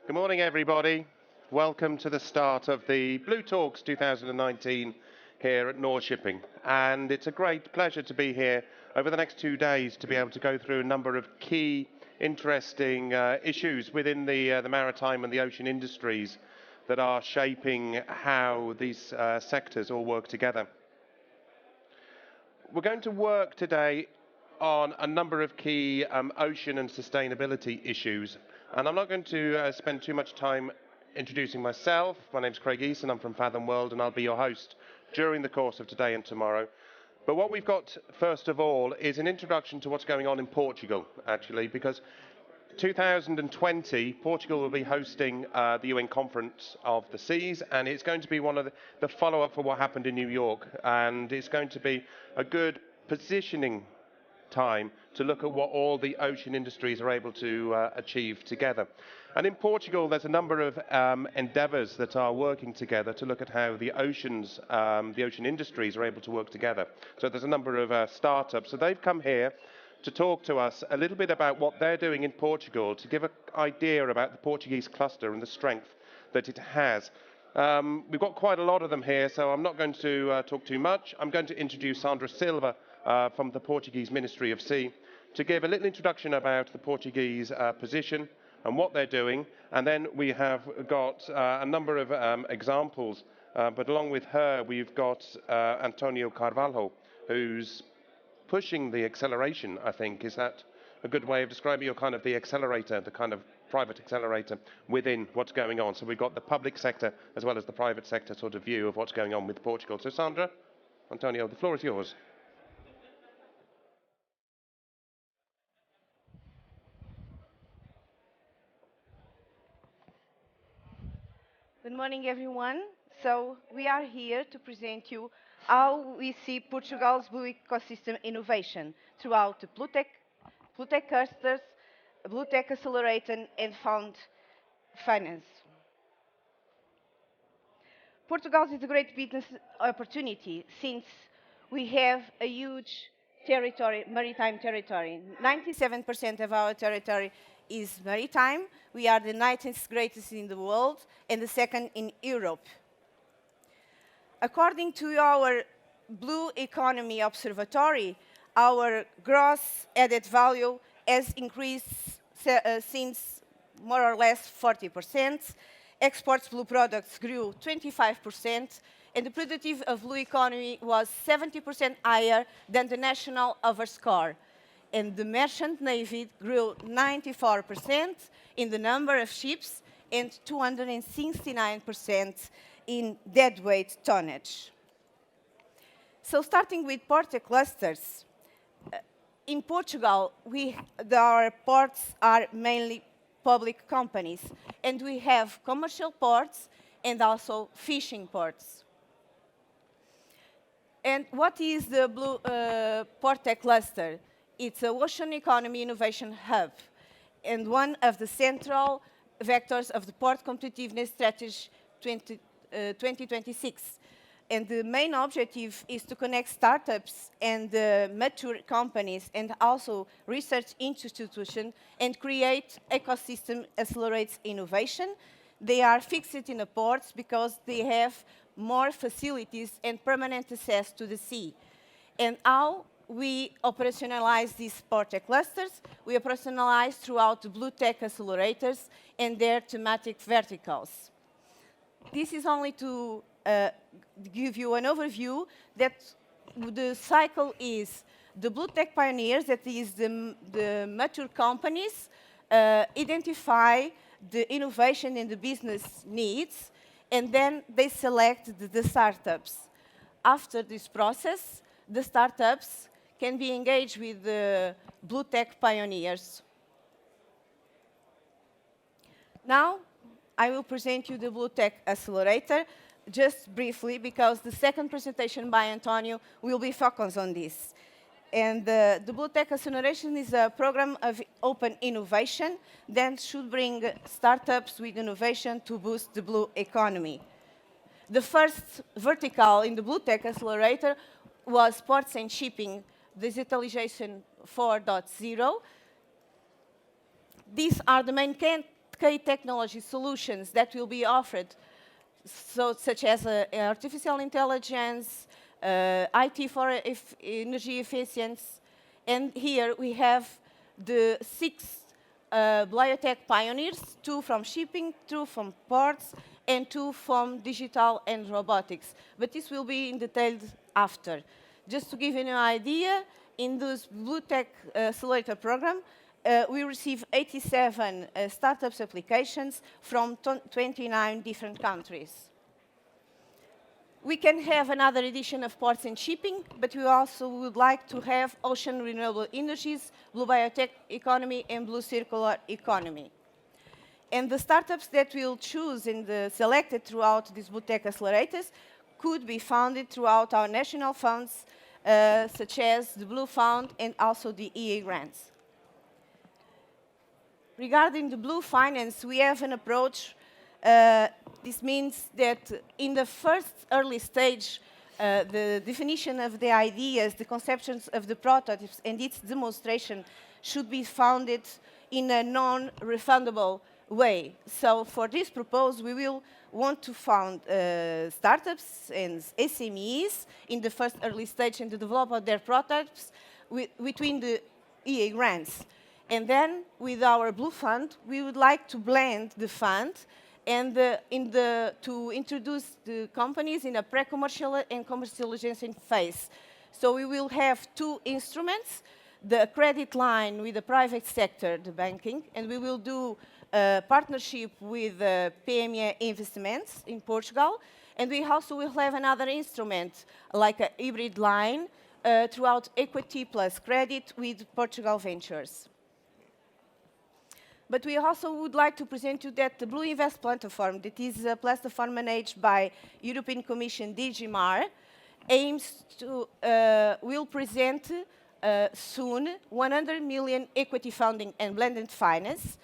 Good morning, everybody. Welcome to the start of the Blue Talks 2019 here at North Shipping. And it's a great pleasure to be here over the next 2 days to be able to go through a number of key, interesting issues within the maritime and the ocean industries that are shaping how these sectors all work together. We're going to work today on a number of key ocean and sustainability issues. And I'm not going to spend too much time introducing myself. My name's Craig Easton, I'm from Fathom.World, and I'll be your host during the course of today and tomorrow. But what we've got, first of all, is an introduction to what's going on in Portugal, actually, because 2020, Portugal will be hosting the UN Conference of the Seas, and it's going to be one of the follow-up for what happened in New York. And it's going to be a good positioning time to look at what all the ocean industries are able to achieve together. And in Portugal, there's a number of endeavours that are working together to look at how the ocean industries are able to work together. So there's a number of startups. So they've come here to talk to us a little bit about what they're doing in Portugal, to give an idea about the Portuguese cluster and the strength that it has. We've got quite a lot of them here, so I'm not going to talk too much. I'm going to introduce Sandra Silva from the Portuguese Ministry of Sea to give a little introduction about the Portuguese position and what they're doing. And then we have got a number of examples, but along with her, we've got Antonio Carvalho, who's pushing the acceleration, I think. Is that a good way of describing your kind of the accelerator, the kind of private accelerator within what's going on? So we've got the public sector as well as the private sector sort of view of what's going on with Portugal. So Sandra, Antonio, the floor is yours. Good morning, everyone. So we are here to present you how we see Portugal's blue ecosystem innovation throughout the Blue Tech clusters, Blue Tech accelerator, and fund finance. Portugal is a great business opportunity since we have a huge territory, maritime territory. 97% of our territory is maritime. We are the 19th greatest in the world and the second in Europe. According to our Blue Economy Observatory, our gross added value has increased since more or less 40%. Exports blue products grew 25%, and the productive of blue economy was 70% higher than the national average score. And the merchant navy grew 94% in the number of ships and 269% in deadweight tonnage. So starting with port clusters, in Portugal, our ports are mainly public companies, and we have commercial ports and also fishing ports. And what is the Blue Port Cluster? It's an ocean economy innovation hub and one of the central vectors of the Port Competitiveness Strategy 2026. And the main objective is to connect startups and mature companies and also research institutions and create ecosystem accelerates innovation. They are fixed in the ports because they have more facilities and permanent access to the sea. And how we operationalize these port clusters? We operationalize throughout the Blue Tech accelerators and their thematic verticals. This is only to give you an overview that the cycle is the Blue Tech pioneers, that is the mature companies, identify the innovation and the business needs, and then they select the startups. After this process, the startups can be engaged with the Blue Tech pioneers. Now, I will present you the Blue Tech Accelerator, just briefly, because the second presentation by Antonio will be focused on this. And the Blue Tech Acceleration is a program of open innovation that should bring startups with innovation to boost the blue economy. The first vertical in the Blue Tech Accelerator was ports and shipping, digitalization 4.0. These are the main delegate technology solutions that will be offered, so such as artificial intelligence, IT for energy efficiency. And here we have the 6 biotech pioneers, 2 from shipping, 2 from ports, and 2 from digital and robotics. But this will be in detail after. Just to give you an idea, in this Blue Tech Accelerator program, we receive 87 startups applications from 29 different countries. We can have another edition of ports and shipping, but we also would like to have ocean renewable energies, blue biotech economy, and blue circular economy. And the startups that we'll choose and selected throughout these Blue Tech accelerators could be founded throughout our national funds, such as the Blue Fund and also the EA grants. Regarding the Blue Finance, we have an approach. This means that in the first early stage, the definition of the ideas, the conceptions of the prototypes, and its demonstration should be founded in a non-refundable way. So for this proposal, we will want to found startups and SMEs in the first early stage and to develop their prototypes between the EA grants. And then with our Blue Fund, we would like to blend the fund and to introduce the companies in a pre-commercial and commercialization phase. So we will have 2 instruments, the credit line with the private sector, the banking, and we will do a partnership with PME Investments in Portugal, and we also will have another instrument, like a hybrid line, throughout equity plus credit with Portugal Ventures. But we also would like to present you that the Blue Invest platform, that is a platform managed by European Commission DG MAR, aims to, will present soon 100 million equity funding and blended finance.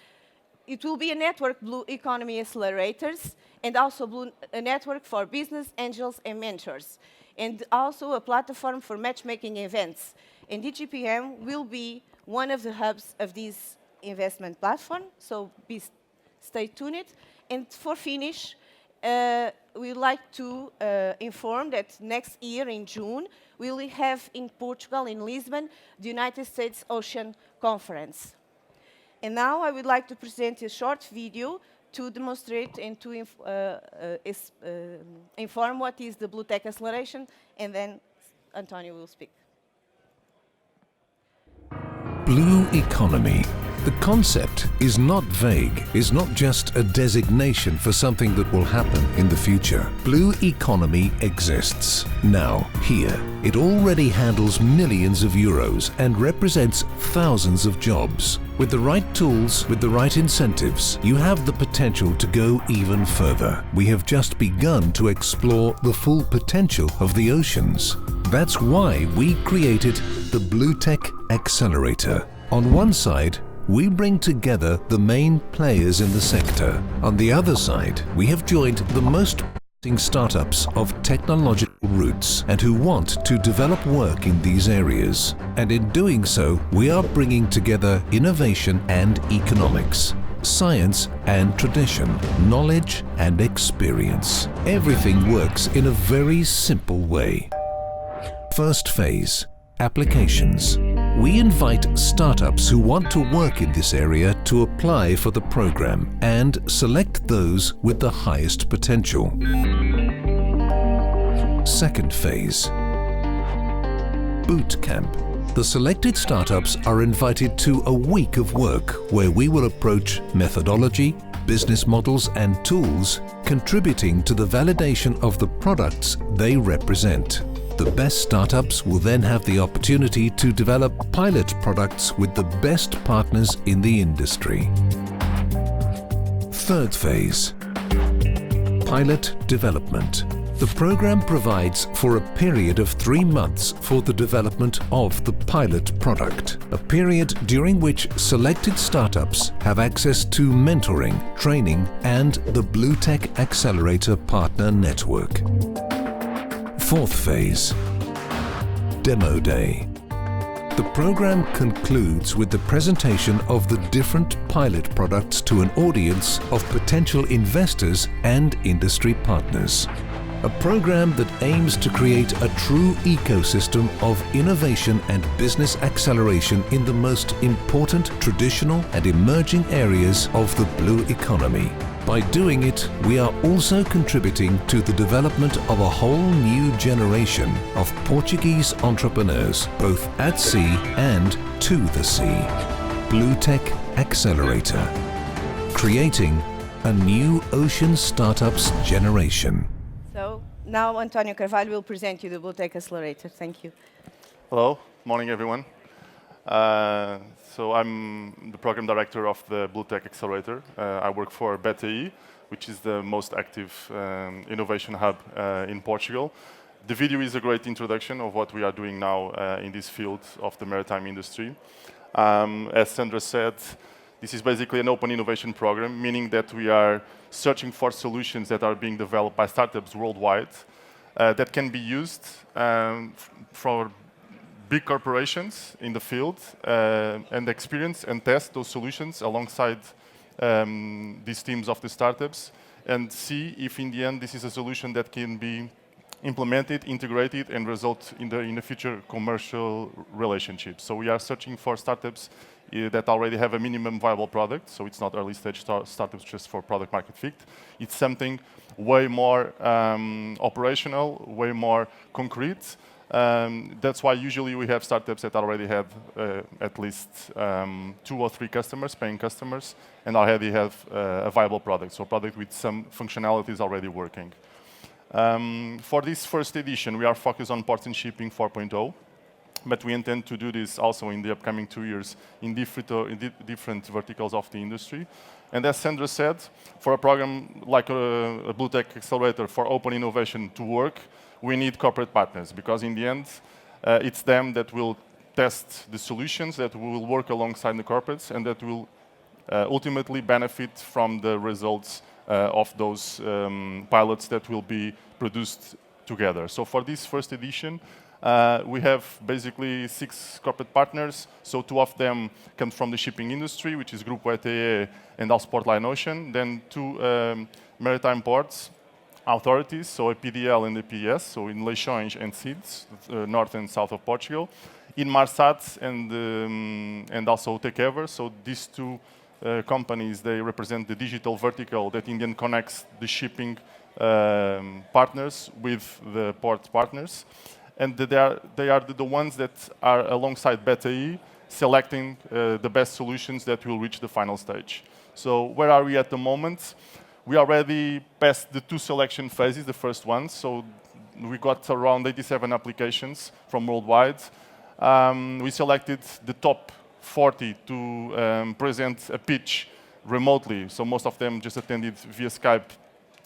It will be a network Blue Economy accelerators and also a network for business angels and mentors, and also a platform for matchmaking events. And DGPM will be one of the hubs of this investment platform, so stay tuned. And for finish, we'd like to inform that next year in June, we will have in Portugal, in Lisbon, the United States Ocean Conference. And now I would like to present a short video to demonstrate and to inform what is the Blue Tech Acceleration, and then Antonio will speak. Blue economy. The concept is not vague, is not just a designation for something that will happen in the future. Blue economy exists now, here. It already handles millions of euros and represents thousands of jobs. With the right tools, with the right incentives, you have the potential to go even further. We have just begun to explore the full potential of the oceans. That's why we created the Blue Tech Accelerator. On one side, we bring together the main players in the sector. On the other side, we have joined the most promising startups of technological roots and who want to develop work in these areas. And in doing so, we are bringing together innovation and economics, science and tradition, knowledge and experience. Everything works in a very simple way. First phase, applications. We invite startups who want to work in this area to apply for the program and select those with the highest potential. Second phase, boot camp. The selected startups are invited to a week of work where we will approach methodology, business models and tools, contributing to the validation of the products they represent. The best startups will then have the opportunity to develop pilot products with the best partners in the industry. Third phase, pilot development. The program provides for a period of 3 months for the development of the pilot product, a period during which selected startups have access to mentoring, training, and the Blue Tech Accelerator Partner Network. Fourth phase, Demo Day. The program concludes with the presentation of the different pilot products to an audience of potential investors and industry partners. A program that aims to create a true ecosystem of innovation and business acceleration in the most important traditional and emerging areas of the blue economy. By doing it, we are also contributing to the development of a whole new generation of Portuguese entrepreneurs, both at sea and to the sea. Blue Tech Accelerator, creating a new ocean startups generation. So now Antonio Carvalho will present you the Blue Tech Accelerator. Thank you. Hello, morning everyone. So I'm the program director of the Blue Tech Accelerator. I work for BTI, which is the most active innovation hub in Portugal. The video is a great introduction of what we are doing now in this field of the maritime industry. As Sandra said, this is basically an open innovation program, meaning that we are searching for solutions that are being developed by startups worldwide that can be used for big corporations in the field and experience and test those solutions alongside these teams of the startups and see if in the end this is a solution that can be implemented, integrated, and result in the future commercial relationship. So we are searching for startups that already have a minimum viable product, so it's not early stage startups just for product market fit. It's something way more operational, way more concrete. That's why usually we have startups that already have at least 2 or 3 customers, paying customers, and already have a viable product, so a product with some functionalities already working. For this first edition, we are focused on port and shipping 4.0, but we intend to do this also in the upcoming 2 years in different verticals of the industry. And as Sandra said, for a program like a Blue Tech Accelerator for open innovation to work, we need corporate partners, because in the end, it's them that will test the solutions, that will work alongside the corporates, and that will ultimately benefit from the results of those pilots that will be produced together. So for this first edition, we have basically 6 corporate partners. So 2 of them come from the shipping industry, which is Grupo ETE and Alsport Line Ocean. Then 2 maritime ports, authorities, so a PDL and a PES, so in Leixões and Sines, north and south of Portugal. In Marsat and also Takeover, so these 2 companies, they represent the digital vertical that in the end connects the shipping partners with the port partners. And they are the ones that are alongside BTI selecting the best solutions that will reach the final stage. So where are we at the moment? We already passed the 2 selection phases, the first one. So we got around 87 applications from worldwide. We selected the top 40 to present a pitch remotely. So most of them just attended via Skype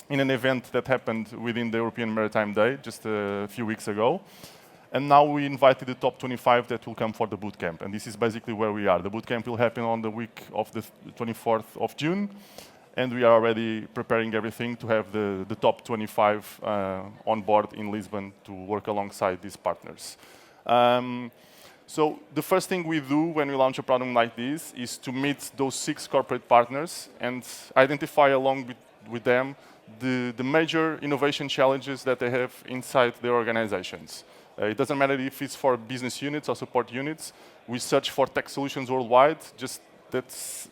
in an event that happened within the European Maritime Day just a few weeks ago. And now we invited the top 25 that will come for the bootcamp. And this is basically where we are. The bootcamp will happen on the week of the 24th of June. And we are already preparing everything to have the top 25 on board in Lisbon to work alongside these partners. So the first thing we do when we launch a product like this is to meet those 6 corporate partners and identify along with them the major innovation challenges that they have inside their organizations. It doesn't matter if it's for business units or support units. We search for tech solutions worldwide, just that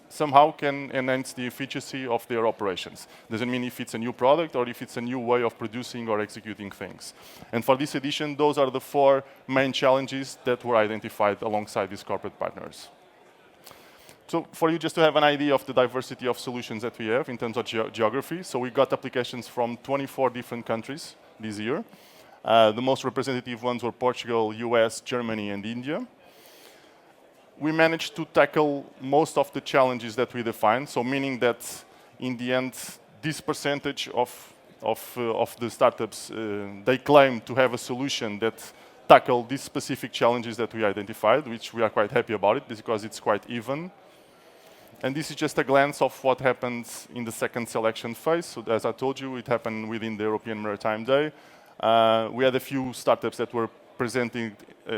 somehow can enhance the efficiency of their operations. Doesn't mean if it's a new product or if it's a new way of producing or executing things. And for this edition, those are the 4 main challenges that were identified alongside these corporate partners. So for you just to have an idea of the diversity of solutions that we have in terms of geography, so we got applications from 24 different countries this year. The most representative ones were Portugal, US, Germany, and India. We managed to tackle most of the challenges that we defined, so meaning that in the end, this percentage of the startups, they claim to have a solution that tackle these specific challenges that we identified, which we are quite happy about it because it's quite even. And this is just a glance of what happened in the second selection phase. So as I told you, it happened within the European Maritime Day. We had a few startups that were presenting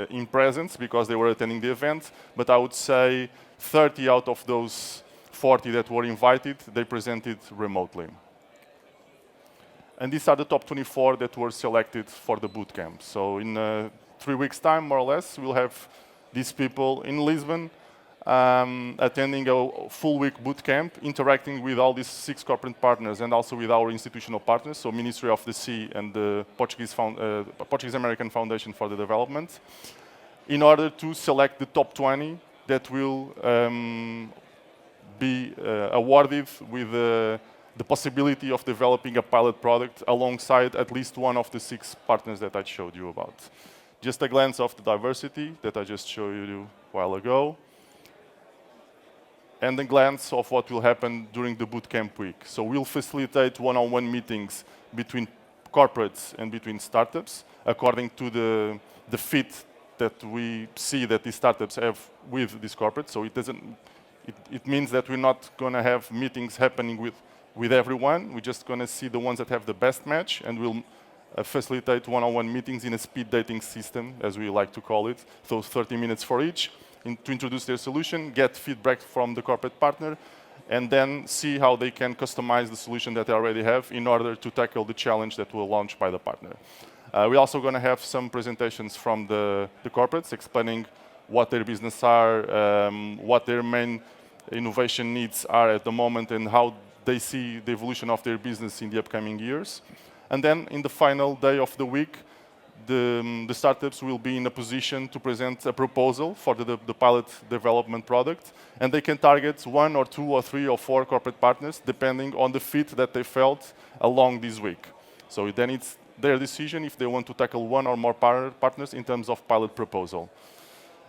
in presence because they were attending the event, but I would say 30 out of those 40 that were invited, they presented remotely. And these are the top 24 that were selected for the bootcamp. So in 3 weeks' time, more or less, we'll have these people in Lisbon attending a full week bootcamp, interacting with all these 6 corporate partners and also with our institutional partners, so Ministry of the Sea and the Portuguese American Foundation for the Development, in order to select the top 20 that will be awarded with the possibility of developing a pilot product alongside at least one of the 6 partners that I showed you about. Just a glance of the diversity that I just showed you a while ago, and a glance of what will happen during the bootcamp week. So we'll facilitate one-on-one meetings between corporates and between startups, according to the fit that we see that these startups have with these corporates. So it means that we're not going to have meetings happening with everyone. We're just going to see the ones that have the best match, and we'll facilitate one-on-one meetings in a speed dating system, as we like to call it. So 30 minutes for each, to introduce their solution, get feedback from the corporate partner, and then see how they can customize the solution that they already have in order to tackle the challenge that will launch by the partner. We're also going to have some presentations from the corporates explaining what their business are, what their main innovation needs are at the moment, and how they see the evolution of their business in the upcoming years. And then in the final day of the week, the startups will be in a position to present a proposal for the pilot development product, and they can target 1 or 2 or 3 or 4 corporate partners, depending on the fit that they felt along this week. So then it's their decision if they want to tackle 1 or more partners in terms of pilot proposal.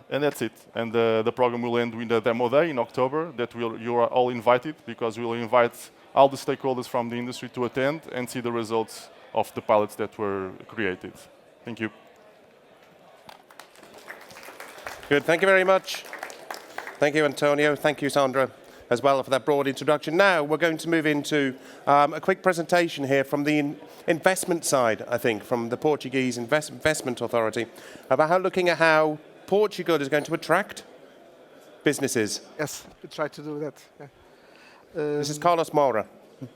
And that's it. And the program will end with a demo day in October that you are all invited, because we will invite all the stakeholders from the industry to attend and see the results of the pilots that were created. Thank you. Good, thank you very much. Thank you, Antonio. Thank you, Sandra, as well, for that broad introduction. Now we're going to move into a quick presentation here from the investment side, I think, from the Portuguese Investment Authority, about looking at how Portugal is going to attract businesses. Yes, we try to do that. Yeah. This is Carlos Moura.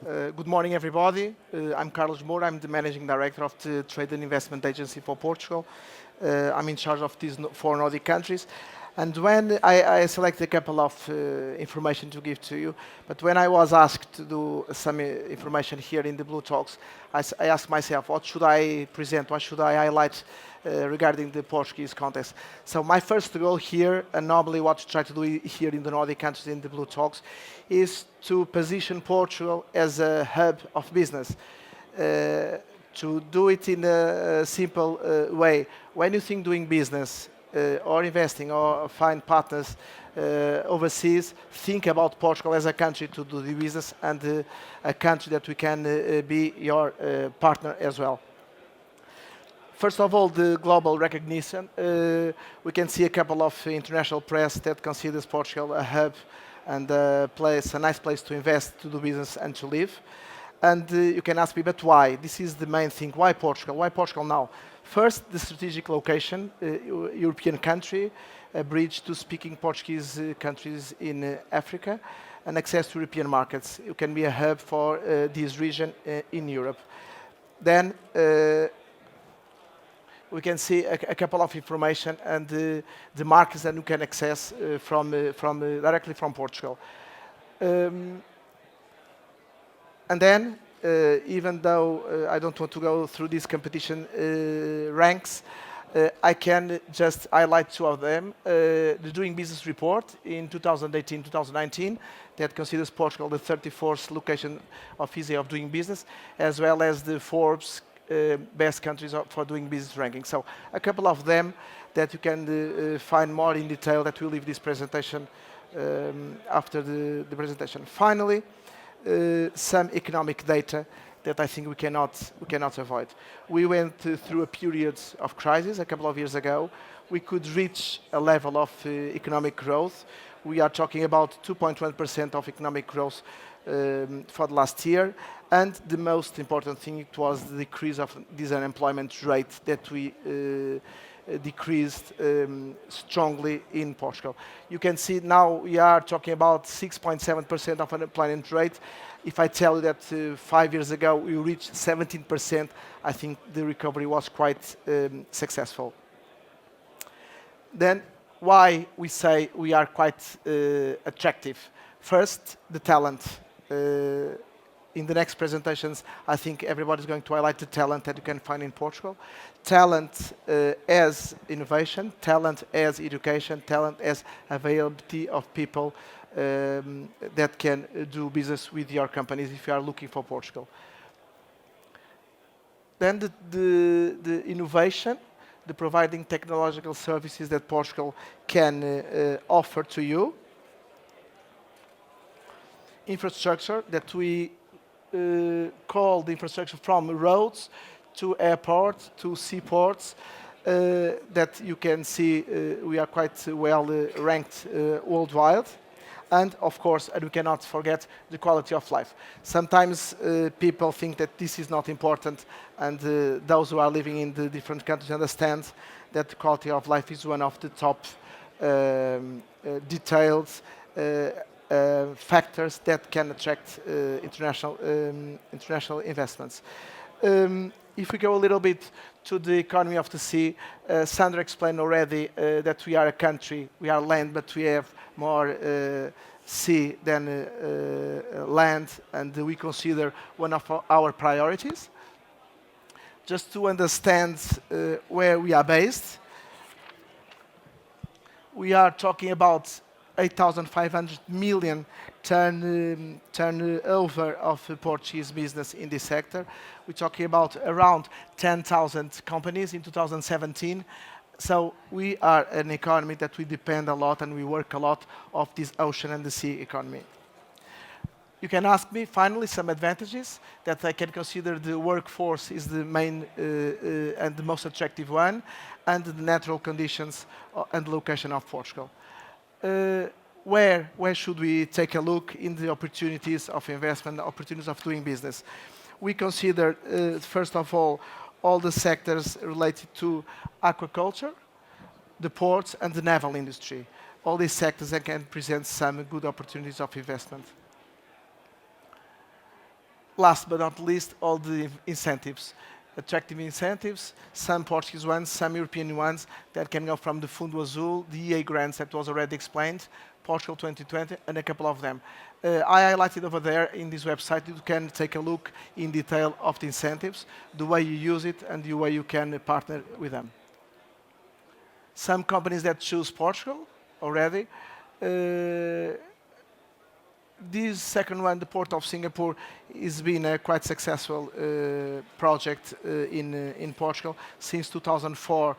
Good morning, everybody. I'm Carlos Moura. I'm the Managing Director of the Trade and Investment Agency for Portugal. I'm in charge of these 4 Nordic countries. And when I selected a couple of information to give to you, but when I was asked to do some information here in the Blue Talks, I asked myself, what should I present, what should I highlight regarding the Portuguese context? So my first goal here, and normally what to try to do here in the Nordic countries in the Blue Talks, is to position Portugal as a hub of business. To do it in a simple way. When you think doing business, or investing or find partners overseas, think about Portugal as a country to do the business, and a country that we can be your partner as well. First of all, the global recognition. We can see a couple of international press that considers Portugal a hub and a nice place to invest, to do business and to live. And you can ask me, but why? This is the main thing. Why Portugal? Why Portugal now? First, the strategic location, European country, a bridge to speaking Portuguese countries in Africa, and access to European markets. You can be a hub for this region in Europe. Then we can see a couple of information and the markets that you can access directly from Portugal. And then, even though I don't want to go through these competition ranks, I can just highlight 2 of them. The Doing Business report in 2018-2019 that considers Portugal the 34th location of easy of doing business, as well as the Forbes best countries for doing business ranking. So a couple of them that you can find more in detail, that will leave this presentation after the presentation. Finally, some economic data that I think we cannot avoid. We went through a period of crisis a couple of years ago. We could reach a level of economic growth. We are talking about 2.1% of economic growth for the last year. And the most important thing, it was the decrease of this unemployment rate that we decreased strongly in Portugal. You can see now we are talking about 6.7% of unemployment rate. If I tell you that 5 years ago we reached 17%, I think the recovery was quite successful. Then why we say we are quite attractive? First, the talent. In the next presentations, I think everybody's going to highlight the talent that you can find in Portugal. Talent as innovation, talent as education, talent as availability of people that can do business with your companies if you are looking for Portugal. Then the innovation, the providing technological services that Portugal can offer to you. Infrastructure that we call the infrastructure from roads to airports to seaports that you can see we are quite well ranked worldwide. And of course, we cannot forget the quality of life. Sometimes people think that this is not important, and those who are living in the different countries understand that the quality of life is one of the top detailed factors that can attract international investments. If we go a little bit to the economy of the sea, Sandra explained already that we are a country, we are land, but we have more sea than land, and we consider one of our priorities. Just to understand where we are based, we are talking about 8,500 million turnover of Portuguese business in this sector. We're talking about around 10,000 companies in 2017. So we are an economy that we depend a lot and we work a lot of this ocean and the sea economy. You can ask me, finally, some advantages that I can consider the workforce is the main and the most attractive one, and the natural conditions and location of Portugal. Where should we take a look in the opportunities of investment, opportunities of doing business? We consider, first of all the sectors related to aquaculture, the ports, and the naval industry. All these sectors that can present some good opportunities of investment. Last but not least, all the incentives. Attractive incentives, some Portuguese ones, some European ones that can go from the Fundo Azul, the EA grants that was already explained, Portugal 2020, and a couple of them. I highlighted over there in this website. You can take a look in detail of the incentives, the way you use it, and the way you can partner with them. Some companies that choose Portugal already. This second one, the Port of Singapore, has been a quite successful project in Portugal. Since 2004,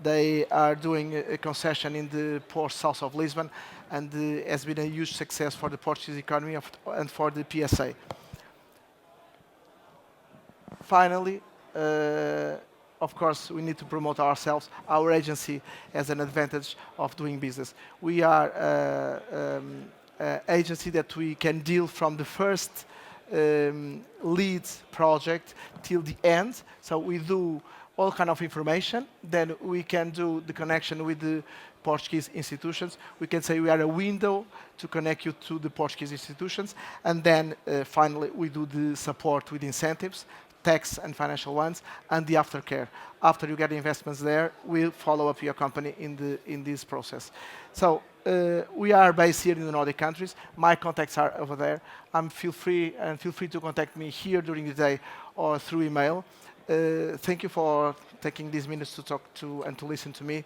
they are doing a concession in the port south of Lisbon, and has been a huge success for the Portuguese economy and for the PSA. Finally, of course, we need to promote ourselves. Our agency has an advantage of doing business. We are agency that we can deal from the first lead project till the end. So we do all kind of information. Then we can do the connection with the Portuguese institutions. We can say we are a window to connect you to the Portuguese institutions. And then finally, we do the support with incentives, tax and financial ones, and the aftercare. After you get investments there, we'll follow up your company in this process. So we are based here in the Nordic countries. My contacts are over there. Feel free to contact me here during the day or through email. Thank you for taking these minutes to talk to and to listen to me,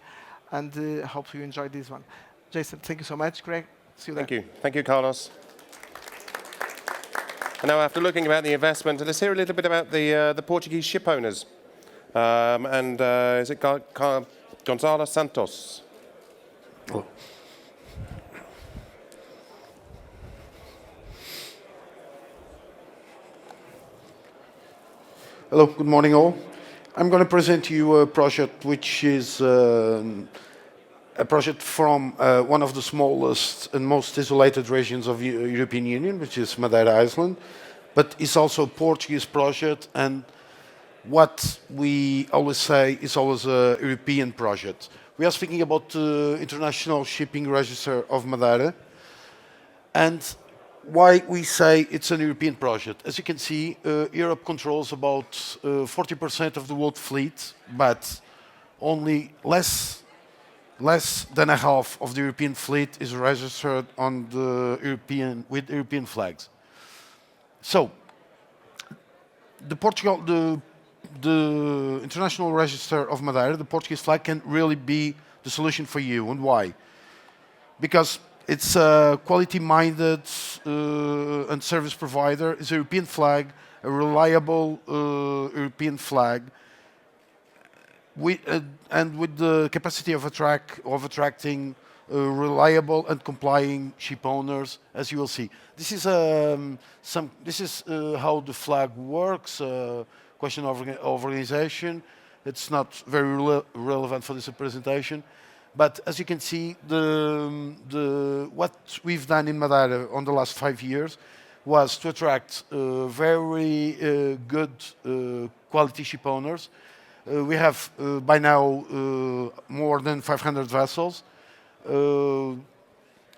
and hope you enjoyed this one. Jason, thank you so much. Greg, see you there. Thank you, Carlos. And now, after looking about the investment, let's hear a little bit about the Portuguese ship owners. Is it Gonzalo Santos? Oh. Hello, good morning all. I'm going to present to you a project which is a project from one of the smallest and most isolated regions of the European Union, which is Madeira Island, but it's also a Portuguese project, and what we always say is always a European project. We are speaking about the International Shipping Register of Madeira, and why we say it's an European project. As you can see, Europe controls about 40% of the world fleet, but only less than a half of the European fleet is registered on the with European flags. So, the International Register of Madeira, the Portuguese flag, can really be the solution for you. And why? Because it's a quality-minded and service provider. It's a European flag, a reliable European flag, and with the capacity of attracting reliable and complying ship owners, as you will see. This is how the flag works. Question of organization. It's not very relevant for this presentation, but as you can see, what we've done in Madeira on the last 5 years was to attract very good quality ship owners. We have by now more than 500 vessels,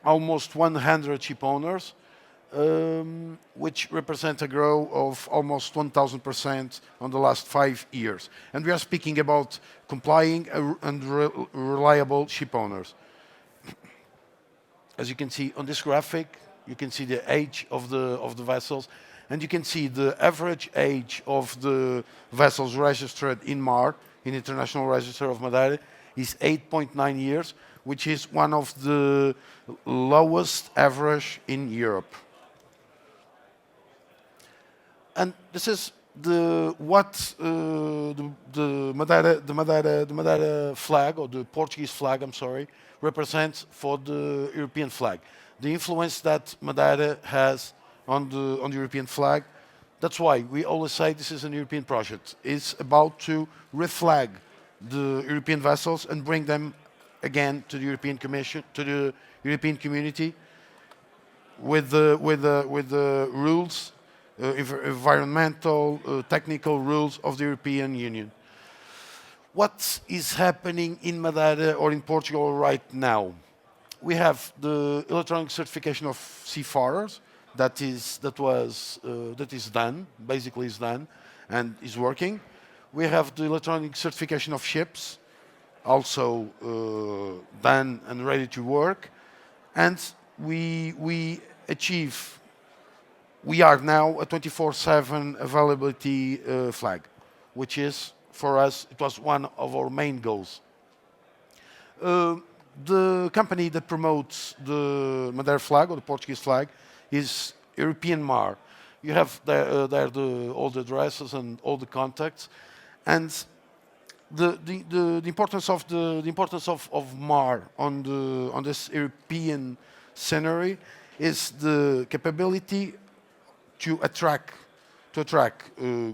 almost 100 ship owners, which represent a growth of almost 1,000% on the last 5 years. And we are speaking about complying and reliable ship owners. As you can see on this graphic, you can see the age of the vessels, and you can see the average age of the vessels registered in MAR, in International Register of Madeira, is 8.9 years, which is one of the lowest average in Europe. And this is the Madeira flag, or the Portuguese flag, I'm sorry, represents for the European flag. The influence that Madeira has on the European flag. That's why we always say this is an European project. It's about to reflag the European vessels and bring them again to the European Commission, to the European community, with the rules, environmental, technical rules of the European Union. What is happening in Madeira or in Portugal right now? We have the electronic certification of seafarers that is done, basically is done and is working. We have the electronic certification of ships, also done and ready to work. And we are now a 24/7 availability flag, which is, for us, it was one of our main goals. The company that promotes the Madeira flag, or the Portuguese flag, is European MAR. You have there all the addresses and all the contacts, and the importance of MAR on this European scenery is the capability to attract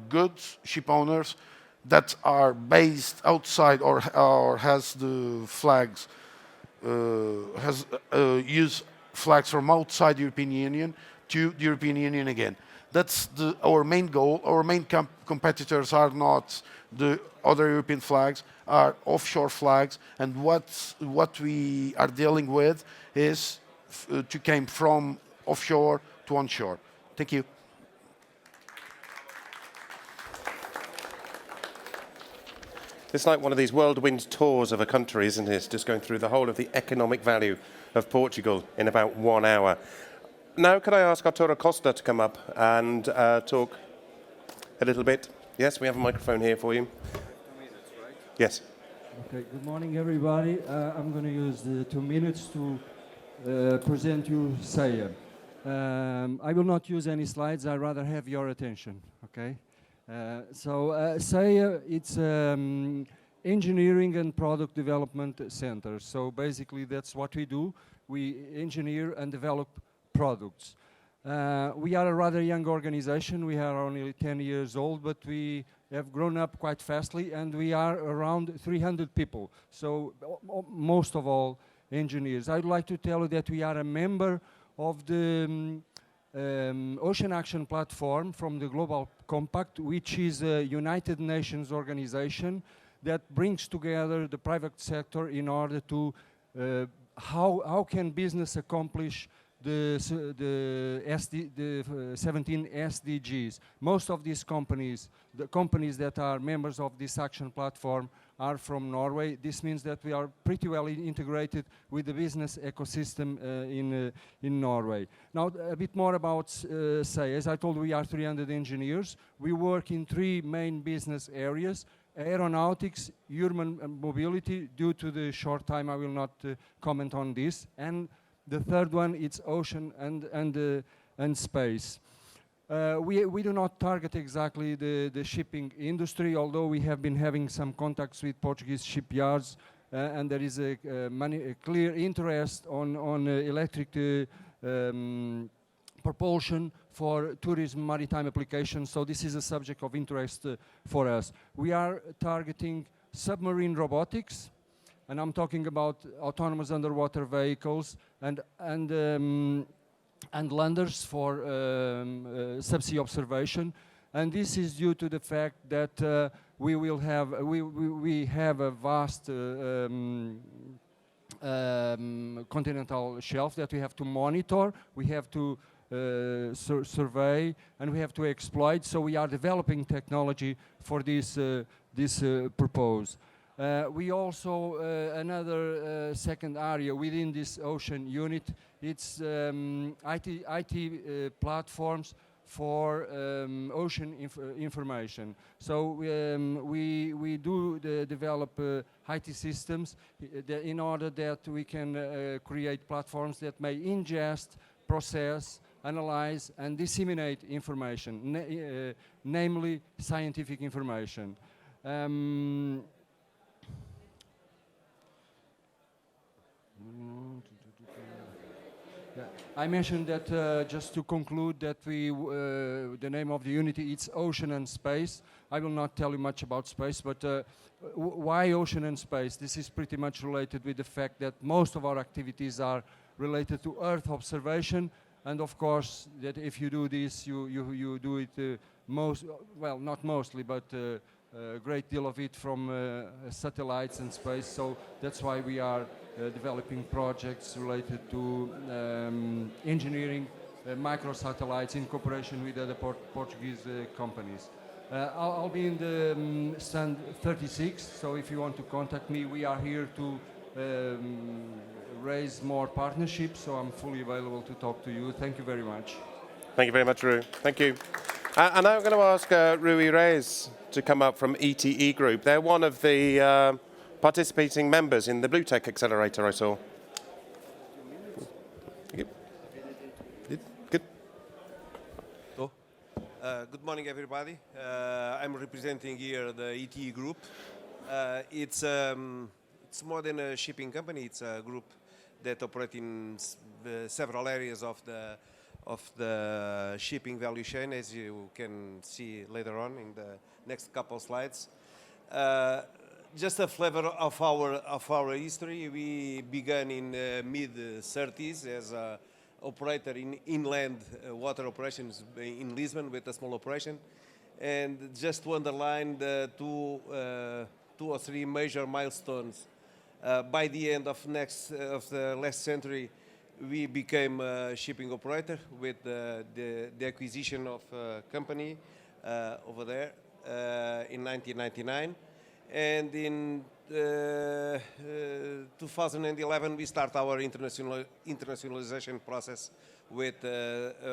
good ship owners that are based outside or has the flags use flags from outside the European Union to the European Union again. That's our main goal. Our main competitors are not the other European flags, are offshore flags, and what we are dealing with is to came from offshore to onshore. Thank you. It's like one of these whirlwind tours of a country, isn't it? It's just going through the whole of the economic value of Portugal in about 1 hour. Now, could I ask Arturo Costa to come up and talk a little bit? Yes, we have a microphone here for you. 2 minutes, right? Yes. Okay, good morning, everybody. I'm going to use the 2 minutes to present you SEA. I will not use any slides. I'd rather have your attention, okay? SEA, it's engineering and product development center. So basically, that's what we do. We engineer and develop products. We are a rather young organization. We are only 10 years old, but we have grown up quite fastly, and we are around 300 people. So most of all engineers. I'd like to tell you that we are a member of the Ocean Action Platform from the Global Compact, which is a United Nations organization that brings together the private sector in order to how can business accomplish the 17 SDGs. Most of these companies, the companies that are members of this action platform, are from Norway. This means that we are pretty well integrated with the business ecosystem in Norway. Now, a bit more about SAE. As I told you, we are 300 engineers. We work in 3 main business areas: aeronautics, urban mobility. Due to the short time, I will not comment on this. And the third one, it's ocean and space. We do not target exactly the shipping industry, although we have been having some contacts with Portuguese shipyards, and there is a clear interest on electric propulsion for tourism, maritime applications. So this is a subject of interest for us. We are targeting submarine robotics, and I'm talking about autonomous underwater vehicles and landers for subsea observation. And this is due to the fact that we have a vast continental shelf that we have to monitor, we have to survey, and we have to exploit. So we are developing technology for this purpose. We also, another second area within this ocean unit, it's IT platforms for ocean information. So we do develop IT systems in order that we can create platforms that may ingest, process, analyze, and disseminate information, namely scientific information. Yeah. I mentioned that just to conclude that the name of the unity, it's Ocean and Space. I will not tell you much about space, but why ocean and space? This is pretty much related with the fact that most of our activities are related to Earth observation, and of course that if you do this, you do it not mostly, but a great deal of it from satellites and space. So that's why we are developing projects related to engineering microsatellites in cooperation with other Portuguese companies. I'll be in the stand 36, so if you want to contact me, we are here to raise more partnerships, so I'm fully available to talk to you. Thank you very much. Thank you very much, Rui. Thank you. And now I'm going to ask Rui Reis to come up from ETE Group. They're one of the participating members in the Blue Tech Accelerator, I saw. Good. Good morning, everybody. I'm representing here the ETE Group. It's more than a shipping company. It's a group that operates in several areas of the shipping value chain, as you can see later on in the next couple of slides. Just a flavor of our history. We began in mid-30s as an operator in inland water operations in Lisbon with a small operation. And just to underline the two or three major milestones, by the end of the last century, we became a shipping operator with the acquisition of a company over there in 1999. And in 2011, we start our internationalization process with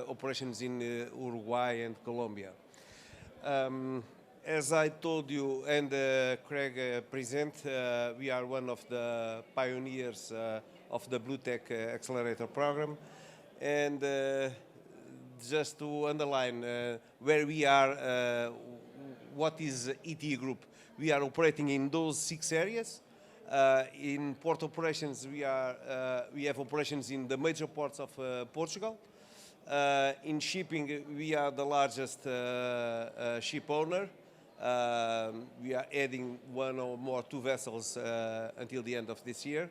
operations in Uruguay and Colombia. As I told you and Craig present, we are one of the pioneers of the Blue Tech Accelerator program. And just to underline where we are, what is ETE Group? We are operating in those 6 areas. In port operations, we have operations in the major ports of Portugal. In shipping, we are the largest ship owner. We are adding 1 or more 2 vessels until the end of this year.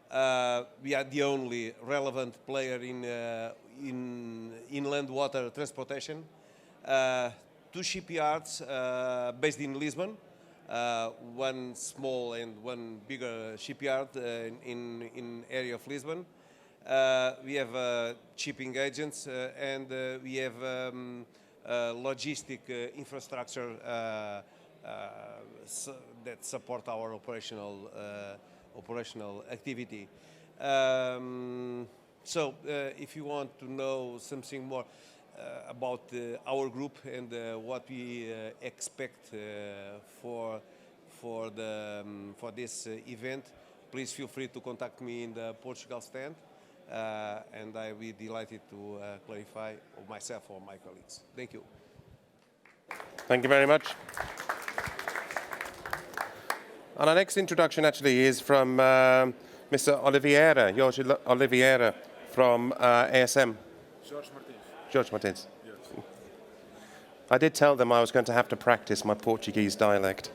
We are the only relevant player in inland water transportation. Two shipyards based in Lisbon, one small and one bigger shipyard in area of Lisbon. We have shipping agents and we have logistic infrastructure that support our operational activity. So if you want to know something more about our group and what we expect for this event, please feel free to contact me in the Portugal stand, and I will be delighted to clarify myself or my colleagues. Thank you. Thank you very much. And our next introduction actually is from Mr. Oliveira, Jorge Oliveira from ASM. Jorge Martins. Jorge Martins. Yes. I did tell them I was going to have to practice my Portuguese dialect.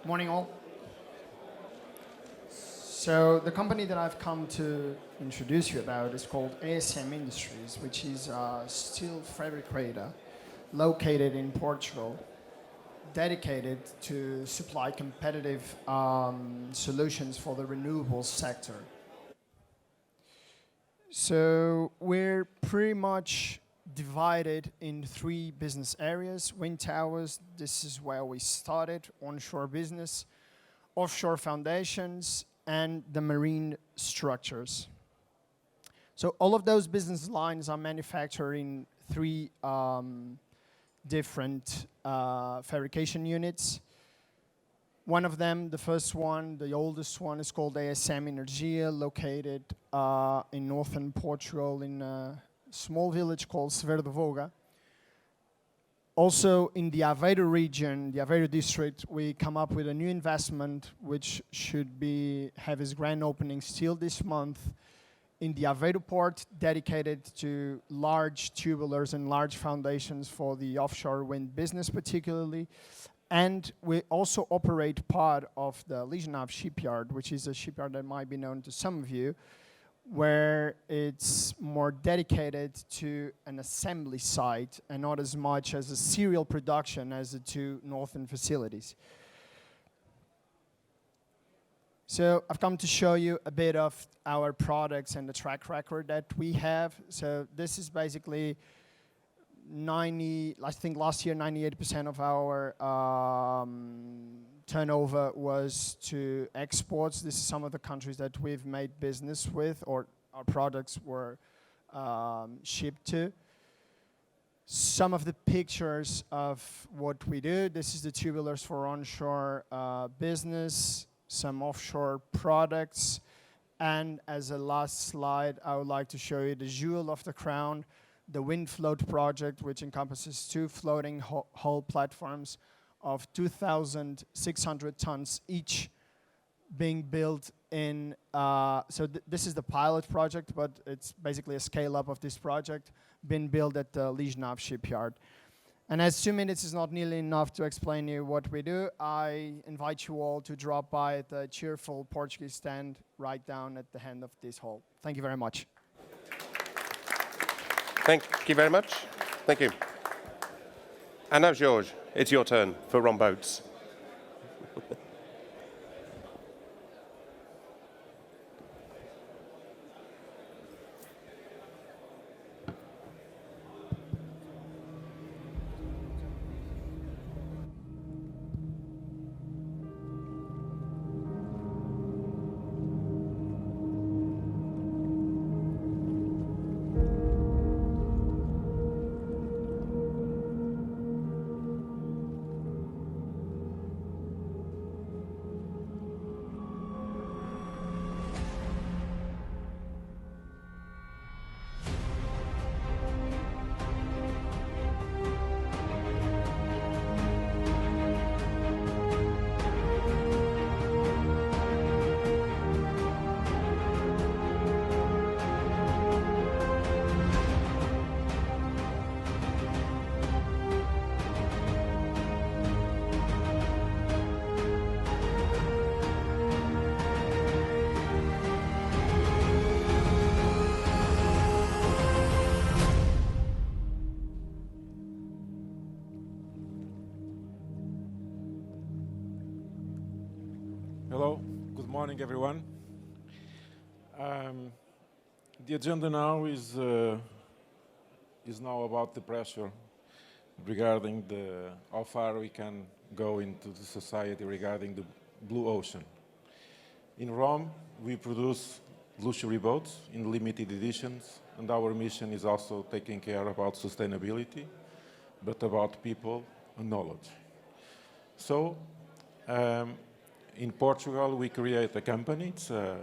Morning all. So the company that I've come to introduce you about is called ASM Industries, which is a steel fabricator located in Portugal, dedicated to supply competitive solutions for the renewables sector. So we're pretty much divided in 3 business areas. Wind towers, this is where we started, onshore business, offshore foundations, and the marine structures. So all of those business lines are manufactured in 3 different fabrication units. One of them, the first one, the oldest one, is called ASM Energia, located in northern Portugal in a small village called Severo de Voga. Also in the Aveiro region, the Aveiro district, we come up with a new investment which should have its grand opening still this month in the Aveiro port, dedicated to large tubulars and large foundations for the offshore wind business particularly. And we also operate part of the Ligenav shipyard, which is a shipyard that might be known to some of you, where it's more dedicated to an assembly site and not as much as a serial production as the 2 northern facilities. So I've come to show you a bit of our products and the track record that we have. So this is basically I think last year 98% of our turnover was to exports. This is some of the countries that we've made business with or our products were shipped to. Some of the pictures of what we do. This is the tubulars for onshore business, some offshore products, and as a last slide, I would like to show you the jewel of the crown, the Wind Float project, which encompasses 2 floating hull platforms of 2,600 tons each being built in, this is the pilot project, but it's basically a scale-up of this project, been built at the Ligenav shipyard. And as 2 minutes is not nearly enough to explain you what we do, I invite you all to drop by at the cheerful Portuguese stand right down at the end of this hall. Thank you very much. Thank you very much. Thank you. And now, George, it's your turn for Ron Boats. Hello, good morning everyone. The agenda now is now about the pressure regarding how far we can go into the society regarding the blue ocean. In Rome, we produce luxury boats in limited editions, and our mission is also taking care about sustainability, but about people and knowledge. So, in Portugal, we create a company. It's a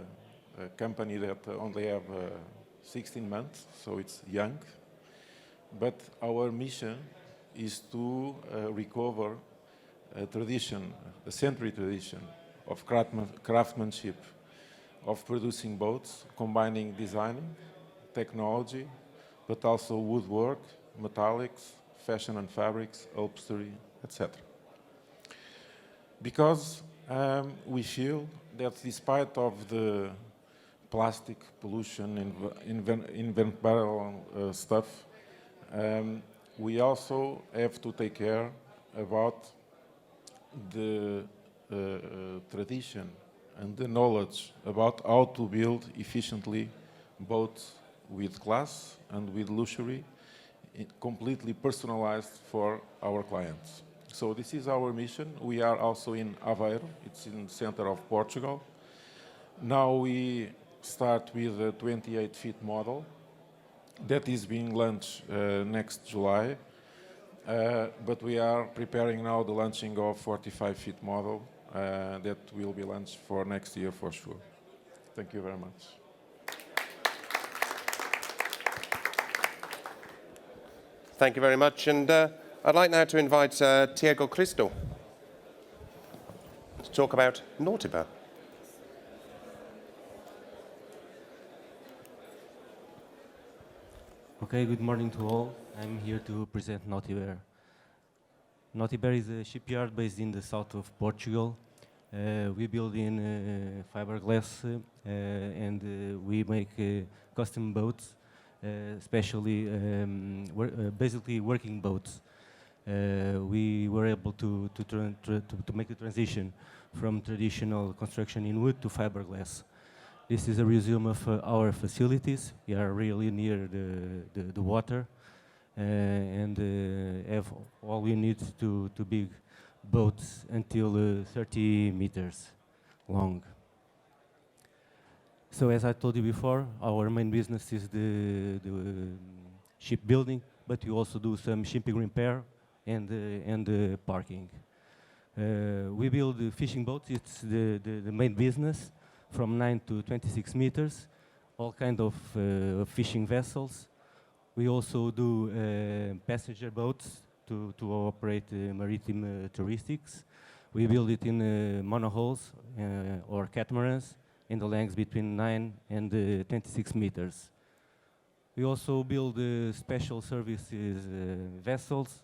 company that only have 16 months, so it's young. But our mission is to recover a tradition, a century tradition of craftsmanship, of producing boats, combining designing, technology, but also woodwork, metallics, fashion and fabrics, upholstery, etc. Because we feel that despite of the plastic pollution, environmental stuff, we also have to take care about the tradition and the knowledge about how to build efficiently boats with class and with luxury, completely personalized for our clients. So this is our mission. We are also in Aveiro. It's in the center of Portugal. Now we start with a 28-feet model that is being launched next July. But we are preparing now the launching of 45-feet model that will be launched for next year for sure. Thank you very much. Thank you very much. And I'd like now to invite Tiago Cristo to talk about Nautiba. Okay, good morning to all. I'm here to present Nautiba. Nautiba is a shipyard based in the south of Portugal. We build in fiberglass and we make custom boats, especially basically working boats. We were able to make the transition from traditional construction in wood to fiberglass. This is a resume of our facilities. We are really near the water and have all we need to big boats until 30 meters long. So as I told you before, our main business is the shipbuilding, but we also do some shipping repair and parking. We build fishing boats. It's the main business, from 9 to 26 meters, all kind of fishing vessels. We also do passenger boats to operate maritime touristics. We build it in monohulls or catamarans in the lengths between 9 and 26 meters. We also build special services vessels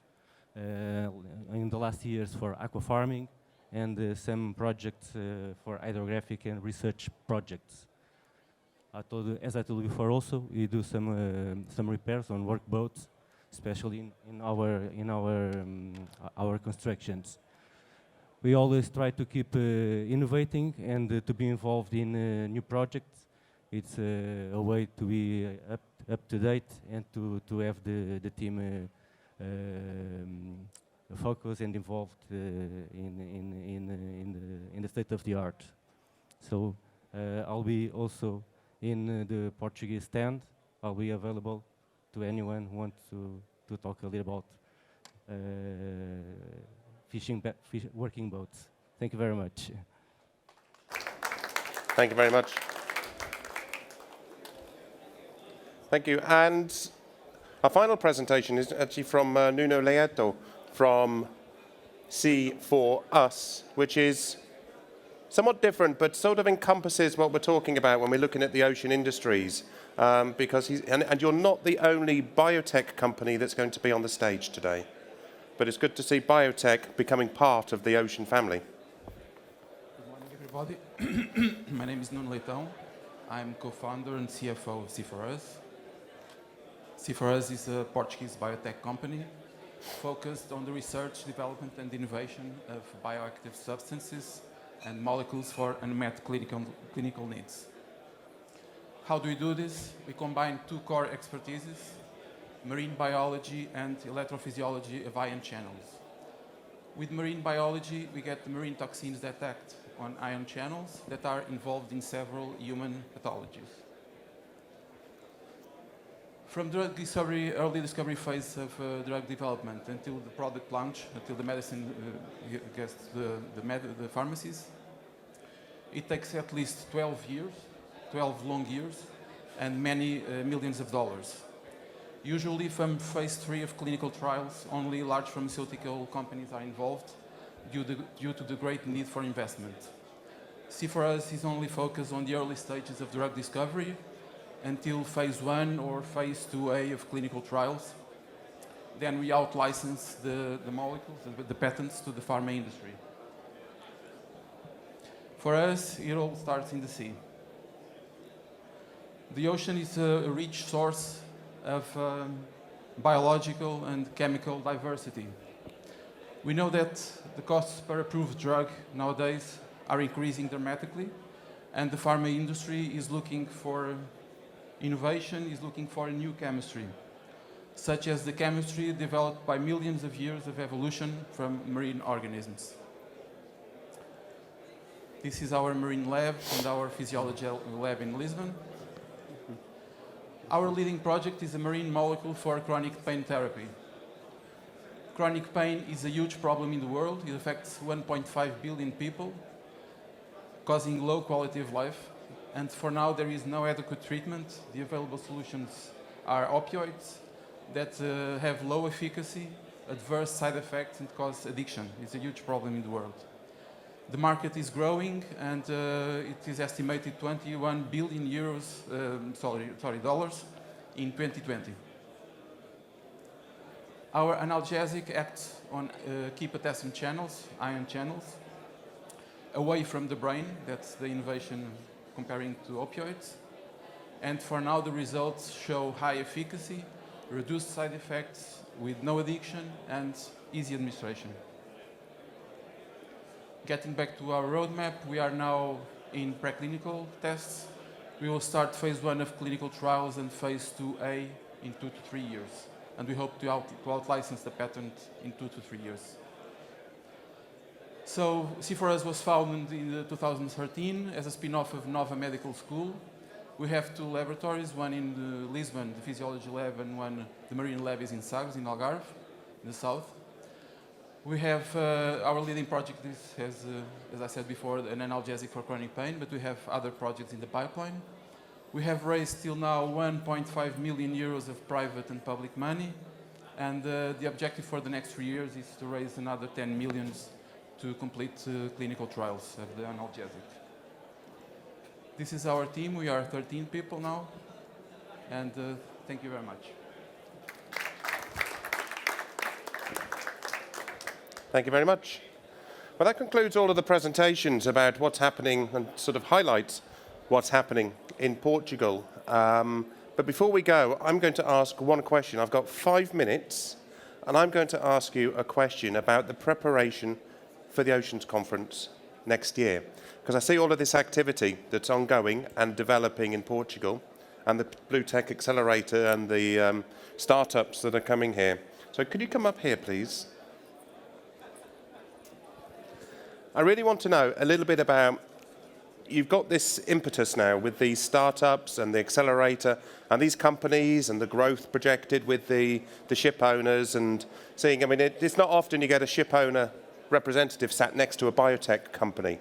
in the last years for aqua farming and some projects for hydrographic and research projects. As I told you before, also we do some repairs on workboats, especially in our constructions. We always try to keep innovating and to be involved in new projects. It's a way to be up to date and to have the team focused and involved in the state of the art. So I'll be also in the Portuguese stand. I'll be available to anyone who wants to talk a little about working boats. Thank you very much. Thank you very much. Thank you. And our final presentation is actually from Nuno Leito from Sea for Us, which is somewhat different, but sort of encompasses what we're talking about when we're looking at the ocean industries. Because and you're not the only biotech company that's going to be on the stage today. But it's good to see biotech becoming part of the ocean family. Good morning, everybody. My name is Nuno Leitão. I'm co-founder and CFO of Sea4Us. Sea4Us is a Portuguese biotech company focused on the research, development and innovation of bioactive substances and molecules for unmet clinical needs. How do we do this? We combine two core expertises, marine biology and electrophysiology of ion channels. With marine biology, we get the marine toxins that act on ion channels that are involved in several human pathologies. From drug discovery, early discovery phase of drug development until the product launch, until the medicine gets to the pharmacies, it takes at least 12 years, 12 long years, and many millions of dollars. Usually from phase 3 of clinical trials, only large pharmaceutical companies are involved due to the great need for investment. C4us is only focused on the early stages of drug discovery until phase 1 or phase 2A of clinical trials. Then we out-license the molecules, the patents to the pharma industry. For us, it all starts in the sea. The ocean is a rich source of biological and chemical diversity. We know that the costs per approved drug nowadays are increasing dramatically, and the pharma industry is looking for innovation, is looking for a new chemistry, such as the chemistry developed by millions of years of evolution from marine organisms. This is our marine lab and our physiology lab in Lisbon. Our leading project is a marine molecule for chronic pain therapy. Chronic pain is a huge problem in the world. It affects 1.5 billion people, causing low quality of life. And for now, there is no adequate treatment. The available solutions are opioids that have low efficacy, adverse side effects, and cause addiction. It's a huge problem in the world. The market is growing, and it is estimated 21 billion dollars in 2020. Our analgesic acts on key potassium channels, ion channels, away from the brain. That's the innovation comparing to opioids. And for now, the results show high efficacy, reduced side effects with no addiction, and easy administration. Getting back to our roadmap, we are now in preclinical tests. We will start phase 1 of clinical trials and phase 2A in 2 to 3 years. And we hope to out-license the patent in 2 to 3 years. So C4us was founded in 2013 as a spin-off of Nova Medical School. We have 2 laboratories, one in Lisbon, the physiology lab, and one, the marine lab, is in Sagres, in Algarve, in the south. We have our leading project has, as I said before, an analgesic for chronic pain, but we have other projects in the pipeline. We have raised till now 1.5 million euros of private and public money, and the objective for the next 3 years is to raise another 10 million to complete clinical trials of the analgesic. This is our team. We are 13 people now, and thank you very much. Thank you very much. Well, that concludes all of the presentations about what's happening and sort of highlights what's happening in Portugal. But before we go, I'm going to ask one question. I've got 5 minutes, and I'm going to ask you a question about the preparation for the Oceans Conference next year. Because I see all of this activity that's ongoing and developing in Portugal, and the Blue Tech Accelerator and the startups that are coming here. So could you come up here, please? I really want to know a little bit about, you've got this impetus now with these startups and the accelerator and these companies and the growth projected with the ship owners and seeing, I mean, it's not often you get a ship owner representative sat next to a biotech company.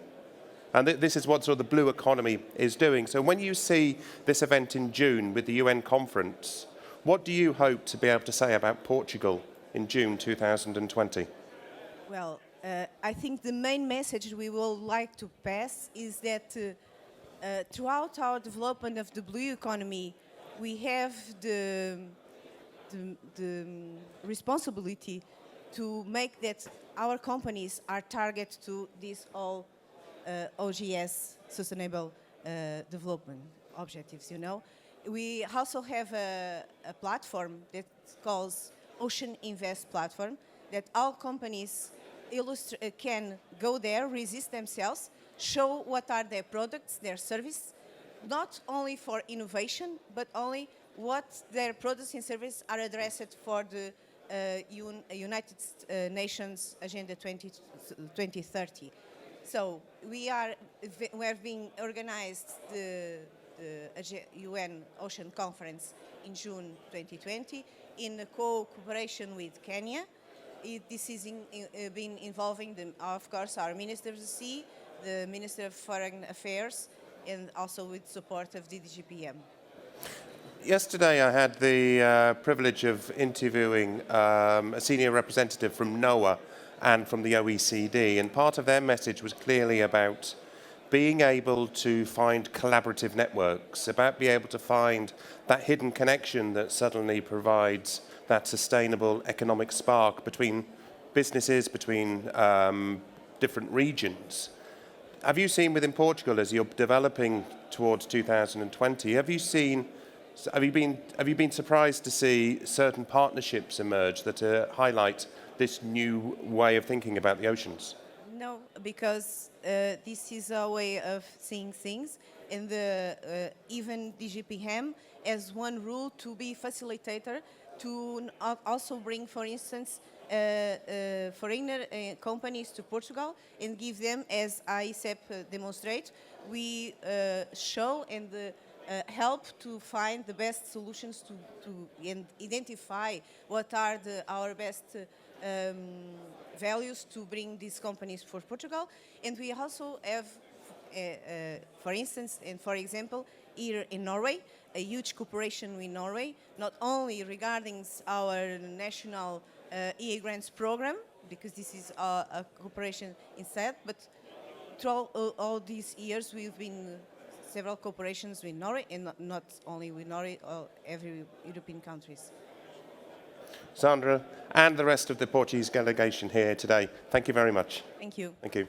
And this is what sort of the blue economy is doing. So when you see this event in June with the UN conference, what do you hope to be able to say about Portugal in June 2020? Well, I think the main message we would like to pass is that throughout our development of the blue economy, we have the responsibility to make that our companies are target to these all OGS sustainable development objectives, you know. We also have a platform that calls Ocean Invest platform that all companies can go there, resist themselves show what are their products, their service, not only for innovation, but only what their products and services are addressed for the United Nations Agenda 2030. So we have been organized the UN Ocean Conference in June 2020 in cooperation with Kenya. This has been involving, of course, our Minister of the Sea, the Minister of Foreign Affairs, and also with support of DDGPM. Yesterday I had the privilege of interviewing a senior representative from NOAA and from the OECD, and part of their message was clearly about being able to find collaborative networks, about being able to find that hidden connection that suddenly provides that sustainable economic spark between businesses, between different regions. Have you seen within Portugal, as you're developing towards 2020, have you been surprised to see certain partnerships emerge that highlight this new way of thinking about the oceans? No, because this is a way of seeing things, and even DGPM has one rule to be facilitator, to also bring, for instance, foreigner companies to Portugal and give them, as ICEP demonstrates, we show and help to find the best solutions and identify what are our best values to bring these companies for Portugal. And we also have, for instance, and for example, here in Norway, a huge cooperation with Norway, not only regarding our national EA grants program, because this is a cooperation inside, but through all these years we've been several cooperations with Norway, and not only with Norway, every European countries. Sandra and the rest of the Portuguese delegation here today, thank you very much. Thank you. Thank you.